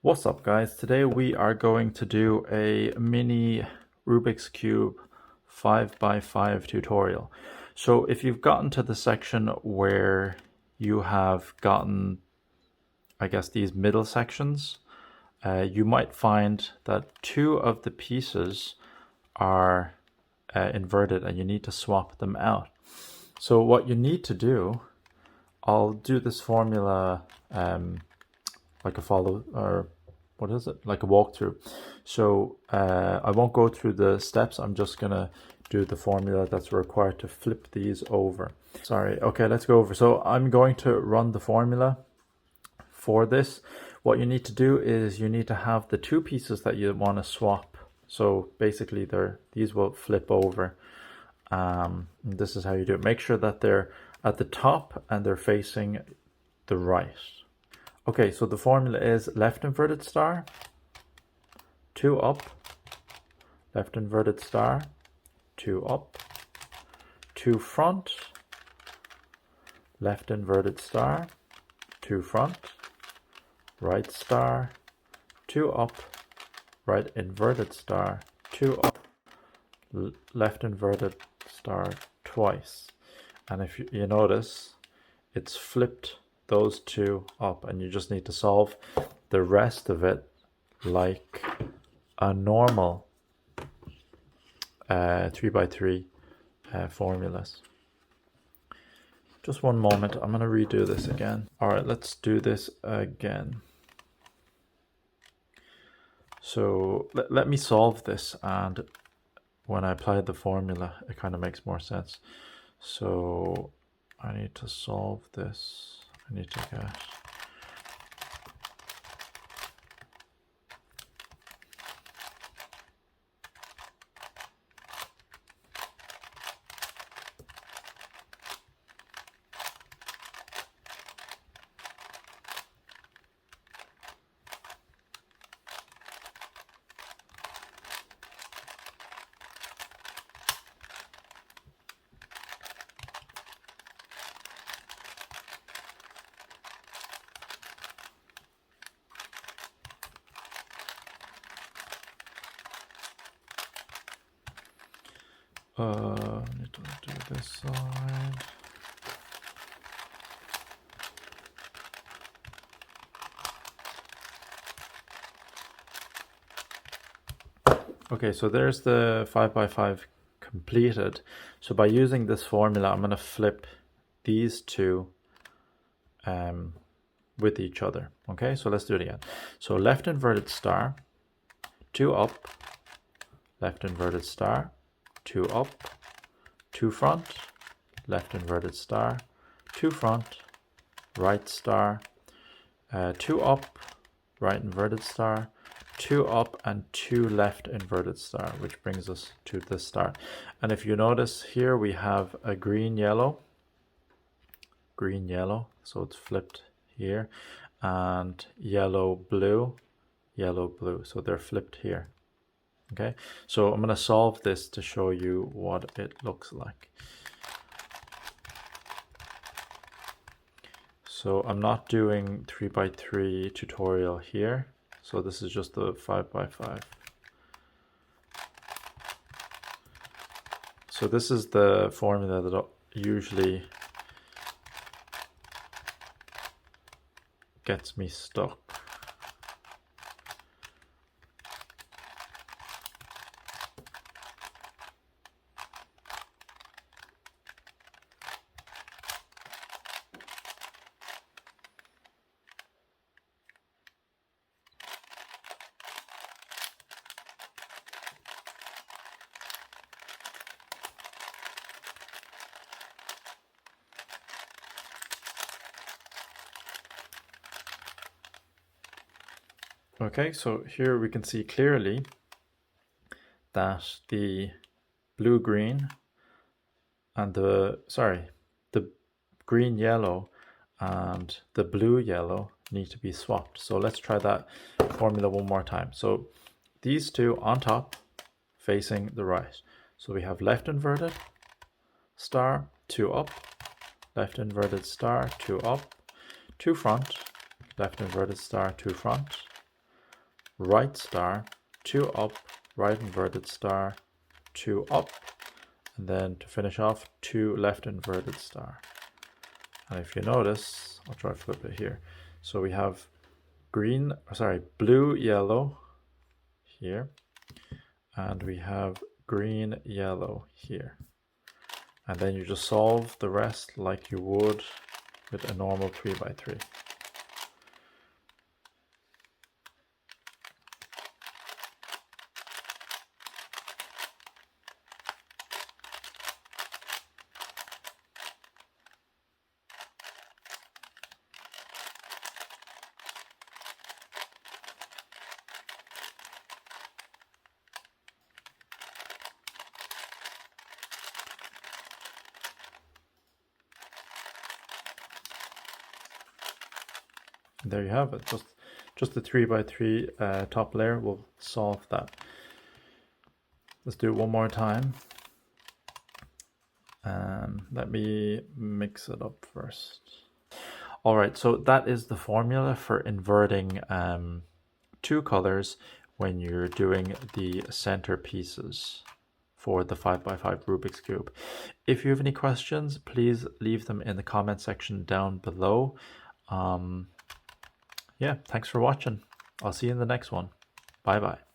What's up guys, today we are going to do a mini Rubik's Cube 5x5 tutorial. So if you've gotten to the section where you have gotten, I guess, these middle sections, you might find that two of the pieces are inverted and you need to swap them out. So what you need to do, I'll do this formula like a follow, or what is it, like a walkthrough. So I won't go through the steps. I'm just gonna do the formula that's required to flip these over. Sorry. Okay, let's go over. So I'm going to run the formula for this. What you need to do is you need to have the two pieces that you want to swap. So basically these will flip over. This is how you do it. Make sure that they're at the top and they're facing the right. Okay, so the formula is left inverted star, 2 up, left inverted star, 2 up, 2 front, left inverted star, 2 front, right star, 2 up, right inverted star, 2 up, left inverted star twice. And if you notice, it's flipped those two up, and you just need to solve the rest of it like a normal 3x3 formulas. Just one moment, I'm going to redo this again. Alright, let's do this again. So let me solve this, and when I apply the formula it kind of makes more sense. So I need to solve this. I need to get need to do this side. Okay, so there's the 5x5 completed. So by using this formula, I'm going to flip these two with each other. Okay, so let's do it again. So left inverted star, 2 up, left inverted star, 2 up, 2 front, left inverted star, 2 front, right star, 2 up, right inverted star, 2 up, and 2 left inverted star, which brings us to this star. And if you notice here, we have a green yellow, so it's flipped here, and yellow blue, so they're flipped here. Okay, so I'm going to solve this to show you what it looks like. So I'm not doing 3x3 tutorial here. So this is just the 5x5. So this is the formula that usually gets me stuck. Okay, so here we can see clearly that the blue-green and the green-yellow and the blue-yellow need to be swapped. So let's try that formula one more time. So these two on top facing the right. So we have left inverted star, 2 up, left inverted star, 2 up, 2 front, left inverted star, 2 front, right star, 2 up, right inverted star, 2 up, and then to finish off, 2 left inverted star. And if you notice, I'll try to flip it here. So we have blue, yellow here, and we have green, yellow here. And then you just solve the rest like you would with a normal 3x3. There you have it. Just the 3x3 top layer will solve that. Let's do it one more time. Let me mix it up first. All right, so that is the formula for inverting 2 colors when you're doing the center pieces for the 5x5 Rubik's Cube. If you have any questions, please leave them in the comment section down below. Yeah, thanks for watching. I'll see you in the next one. Bye bye.